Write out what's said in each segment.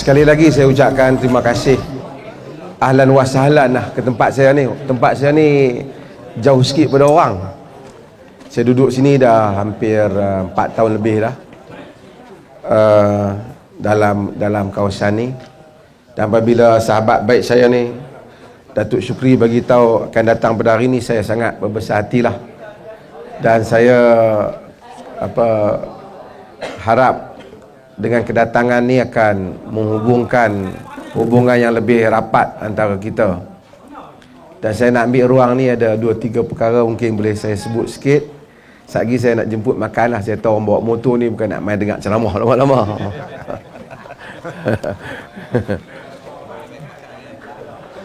Sekali lagi saya ucapkan terima kasih, ahlan wa sahlan lah ke tempat saya ni. Tempat saya ni jauh sikit pada orang. Saya duduk sini dah hampir 4 tahun lebih dah, dalam kawasan ni. Dan apabila sahabat baik saya ni, Datuk Syukri, bagi tahu akan datang pada hari ni, saya sangat berbesar hatilah. Dan saya harap dengan kedatangan ni akan menghubungkan hubungan yang lebih rapat antara kita. Dan saya nak ambil ruang ni, ada 2-3 perkara mungkin boleh saya sebut sikit. Sekejap saya nak jemput makan lah. Saya tahu orang bawa motor ni bukan nak main dengar ceramah lama-lama.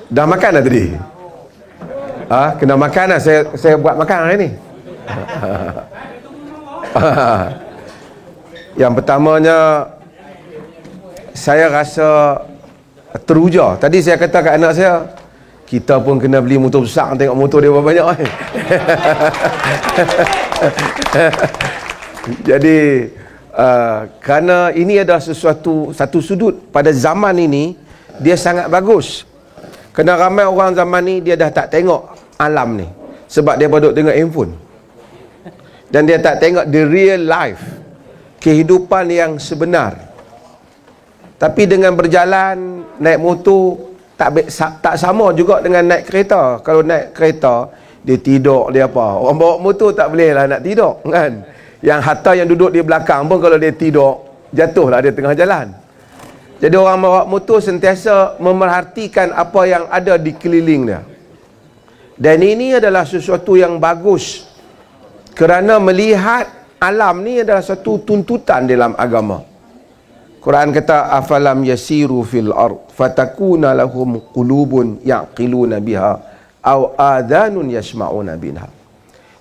Dah makan dah tadi? Kena makan lah. Saya buat makan hari ni. Yang pertamanya, saya rasa teruja. Tadi saya kata kat anak saya, kita pun kena beli motor besar, tengok motor dia berapa banyak. Jadi kerana ini adalah satu sudut pada zaman ini, dia sangat bagus. Kerana ramai orang zaman ni dia dah tak tengok alam ni, sebab dia duduk tengok handphone. Dan dia tak tengok the real life, kehidupan yang sebenar. Tapi dengan berjalan, naik motor, tak sama juga dengan naik kereta. Kalau naik kereta, dia tidur, dia apa. Orang bawa motor tak boleh lah nak tidur, kan? Yang hatta yang duduk di belakang pun kalau dia tidur, jatuhlah dia tengah jalan. Jadi orang bawa motor sentiasa memerhatikan apa yang ada di keliling dia. Dan ini adalah sesuatu yang bagus, kerana melihat alam ni adalah satu tuntutan dalam agama. Quran kata, afalam yasiru fil ard fatakuna lahum qulubun yaqiluna biha aw adhanun yasma'una biha.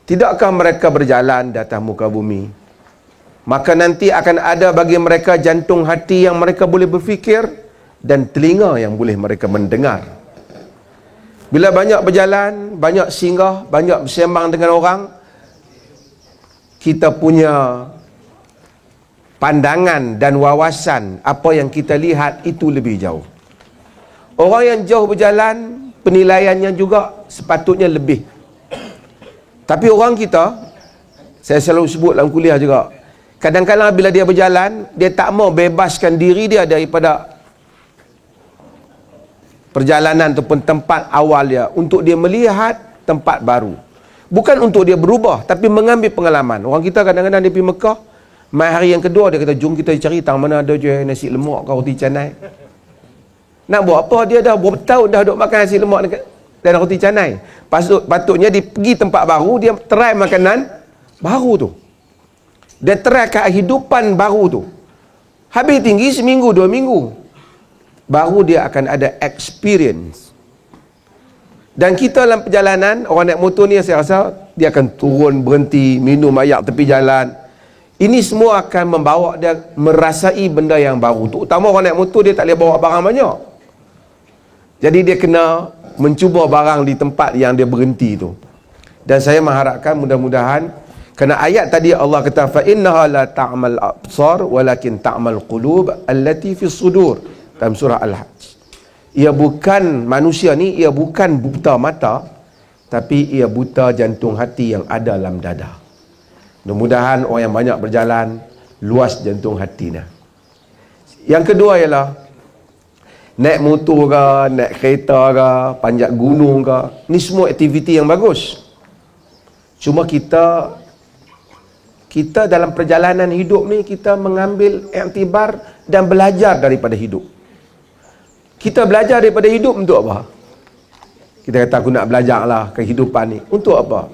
Tidakkah mereka berjalan di atas muka bumi, maka nanti akan ada bagi mereka jantung hati yang mereka boleh berfikir, dan telinga yang boleh mereka mendengar. Bila banyak berjalan, banyak singgah, banyak bersembang dengan orang, kita punya pandangan dan wawasan apa yang kita lihat itu lebih jauh. Orang yang jauh berjalan, penilaiannya juga sepatutnya lebih. Tapi orang kita, saya selalu sebut dalam kuliah juga, kadang-kadang bila dia berjalan, dia tak mau bebaskan diri dia daripada perjalanan ataupun tempat awal dia, untuk dia melihat tempat baru. Bukan untuk dia berubah, tapi mengambil pengalaman. Orang kita kadang-kadang dia pergi Mekah, mai hari yang kedua dia kata, jom kita cari tang mana ada je nasi lemak ke roti canai. Nak buat apa? Dia dah berapa tahun dah duduk makan nasi lemak dan roti canai. Patutnya dia pergi tempat baru, dia try makanan baru tu. Dia try kehidupan baru tu. Habis tinggi seminggu, 2 minggu, baru dia akan ada experience. Dan kita dalam perjalanan, orang naik motor ni saya rasa dia akan turun, berhenti, minum air tepi jalan. Ini semua akan membawa dia merasai benda yang baru. Terutama orang naik motor, dia tak boleh bawa barang banyak. Jadi dia kena mencuba barang di tempat yang dia berhenti tu. Dan saya mengharapkan mudah-mudahan, kerana ayat tadi Allah kata, fa innaha la ta'mal absar walakin ta'mal qulub allati fi sudur, dalam surah Al-Hajj. Ia bukan manusia ni, ia bukan buta mata, tapi ia buta jantung hati yang ada dalam dada. Mudah-mudahan orang yang banyak berjalan, luas jantung hatinya. Yang kedua ialah, naik motor ke, naik kereta ke, panjat gunung ke, ni semua aktiviti yang bagus. Cuma kita dalam perjalanan hidup ni, kita mengambil iktibar dan belajar daripada hidup. Kita belajar daripada hidup untuk apa? Kita kata, aku nak belajar lah kehidupan ni. Untuk apa?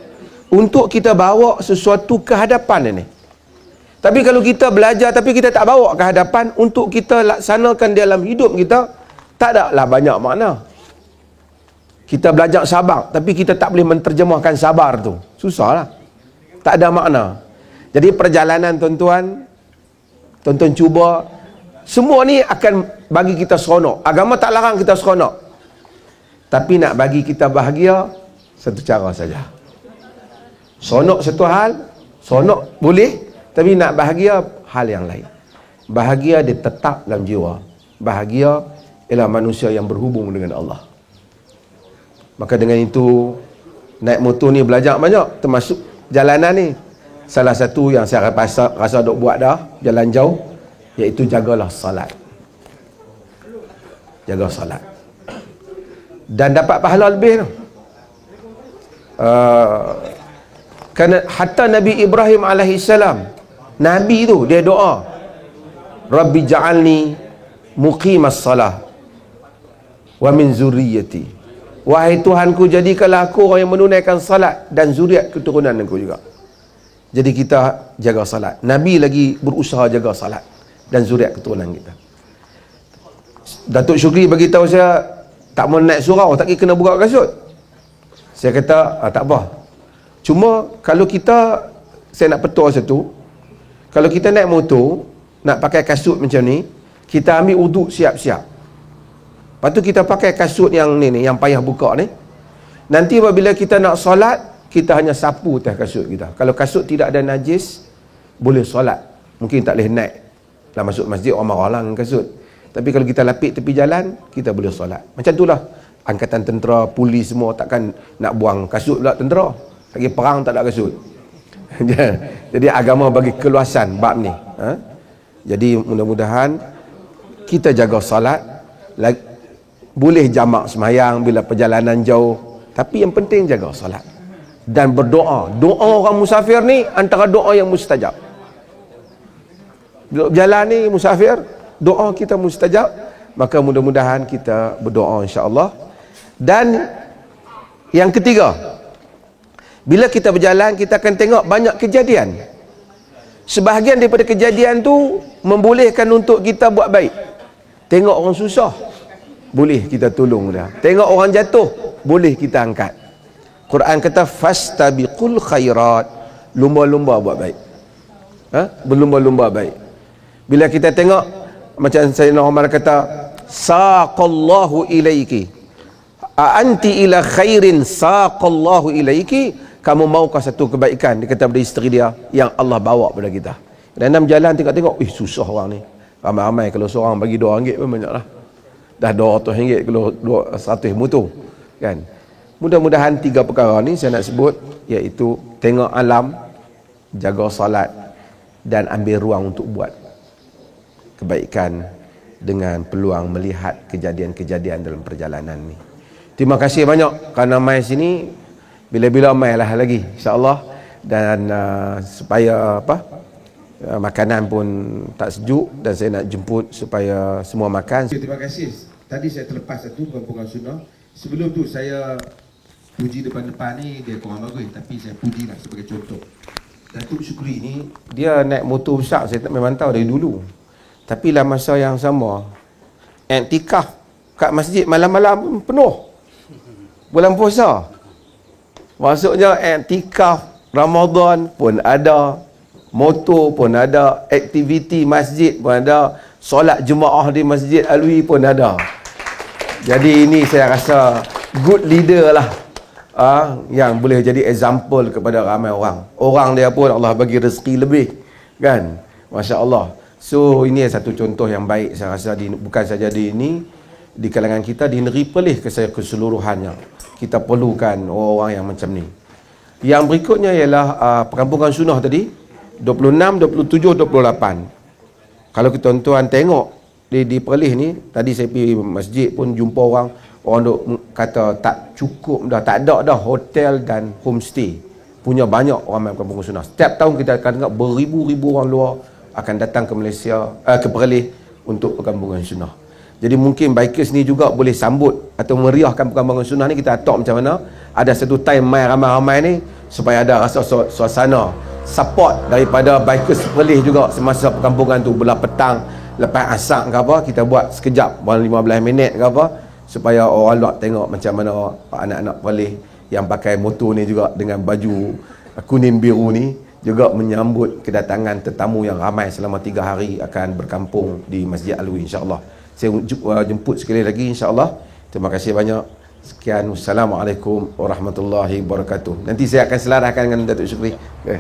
Untuk kita bawa sesuatu ke hadapan ini. Tapi kalau kita belajar tapi kita tak bawa ke hadapan untuk kita laksanakan dalam hidup kita, tak ada lah banyak makna. Kita belajar sabar tapi kita tak boleh menterjemahkan sabar tu, susahlah. Tak ada makna. Jadi perjalanan tuan-tuan cuba, semua ni akan bagi kita seronok. Agama tak larang kita seronok, tapi nak bagi kita bahagia satu cara saja. Seronok satu hal, seronok boleh, tapi nak bahagia hal yang lain. Bahagia dia tetap dalam jiwa. bahagia ialah manusia yang berhubung dengan Allah. Maka dengan itu, naik motor ni belajar banyak, termasuk jalanan ni. Salah satu yang saya rasa dok buat dah, jalan jauh, iaitu jagalah salat. Jaga salat. Dan dapat pahala lebih tu. Kerana hatta Nabi Ibrahim alaihissalam, Nabi tu dia doa, Rabbi ja'alni muqimas salah wa min zurriyyati. Wahai Tuhanku, jadikanlah aku orang yang menunaikan salat dan zuriat keturunan aku juga. Jadi kita jaga salat. Nabi lagi berusaha jaga salat dan zuriat keturunan kita. Datuk Syukri bagi tahu saya, tak mau naik surau, tak kena buka kasut. Saya kata, tak apa. Cuma kalau kita, saya nak petua satu, kalau kita naik motor, nak pakai kasut macam ni, kita ambil uduk siap-siap. Lepas tu kita pakai kasut yang ni, yang payah buka ni. Nanti apabila kita nak solat, kita hanya sapu atas kasut kita. Kalau kasut tidak ada najis, boleh solat. Mungkin tak boleh naik lah masuk masjid, orang marah lah dengan kasut. Tapi kalau kita lapik tepi jalan, kita boleh solat. Macam itulah angkatan tentera, polis semua takkan nak buang kasut pula tentera. Lagi perang tak ada kasut. Jadi agama bagi keluasan bab ni. Jadi mudah-mudahan kita jaga salat. Boleh jamak semayang bila perjalanan jauh, tapi yang penting jaga salat dan berdoa. Doa orang musafir ni antara doa yang mustajab. Jalan ni musafir, doa kita mustajab. Maka mudah-mudahan kita berdoa insya-Allah. Dan yang ketiga, bila kita berjalan, kita akan tengok banyak kejadian. Sebahagian daripada kejadian tu membolehkan untuk kita buat baik. Tengok orang susah, boleh kita tolong dia. Tengok orang jatuh, boleh kita angkat. Quran kata fastabiqul khairat, lumba-lumba buat baik. Berlumba-lumba baik. Bila kita tengok macam Sayyidina Umar kata, saqallahu ilaiki, anti ila khairin saqallahu ilaiki, kamu maukah satu kebaikan, dia kata pada isteri dia, yang Allah bawa pada kita. Dan dalam jalan tengok-tengok, susah orang ni. Ramai-ramai, kalau seorang bagi RM2 pun banyak lah. Dah RM200 kalau 100 motor kan. Mudah-mudahan 3 perkara ni saya nak sebut, iaitu tengok alam, jaga salat, dan ambil ruang untuk buat kebaikan dengan peluang melihat kejadian-kejadian dalam perjalanan ni. Terima kasih banyak kerana mai sini. Bila-bila mai lah lagi insya-Allah. Dan supaya makanan pun tak sejuk, dan saya nak jemput supaya semua makan. Terima kasih. Tadi saya terlepas satu perkampungan sunnah. Sebelum tu saya puji depan-depan ni, dia kurang bagus, tapi saya puji lah sebagai contoh. Datuk Syukri ni, dia naik motor besar, saya tak memang tahu dari dulu. Tapi lah masa yang sama, iktikaf kat masjid malam-malam penuh. Bulan puasa. Maksudnya iktikaf Ramadan pun ada, motor pun ada, aktiviti masjid pun ada, solat jemaah di Masjid Alwi pun ada. Jadi ini saya rasa good leader lah, yang boleh jadi example kepada ramai orang. Orang dia pun Allah bagi rezeki lebih kan, Masya Allah. So ini satu contoh yang baik saya rasa, bukan saja di kalangan kita, di negeri Perlis keseluruhannya. Kita perlukan orang-orang yang macam ni. Yang berikutnya ialah perkampungan sunnah tadi, 26, 27, 28. Kalau tuan-tuan tengok di Perlis ni, tadi saya pergi masjid pun jumpa orang duk kata tak cukup dah, tak ada dah hotel dan homestay. Punya banyak orang main perkampungan sunnah. Setiap tahun kita akan tengok beribu-ribu orang luar akan datang ke Malaysia, ke Perlis untuk perkampungan sunnah. Jadi mungkin bikers ni juga boleh sambut atau meriahkan perkampungan sunnah ni. Kita atok macam mana, ada satu time main ramai-ramai ni, supaya ada rasa suasana support daripada bikers Perlis juga semasa perkampungan tu, belah petang lepas asar ke apa, kita buat sekejap, 15 minit ke apa, supaya orang luar tengok macam mana anak-anak Perlis yang pakai motor ni juga dengan baju kuning biru ni juga menyambut kedatangan tetamu yang ramai selama 3 hari akan berkampung di Masjid Alwi, insya-Allah. Saya jemput sekali lagi insya-Allah. Terima kasih banyak. Sekian, wassalamualaikum warahmatullahi wabarakatuh. Nanti saya akan selaraskan dengan Datuk Syukri. Okay.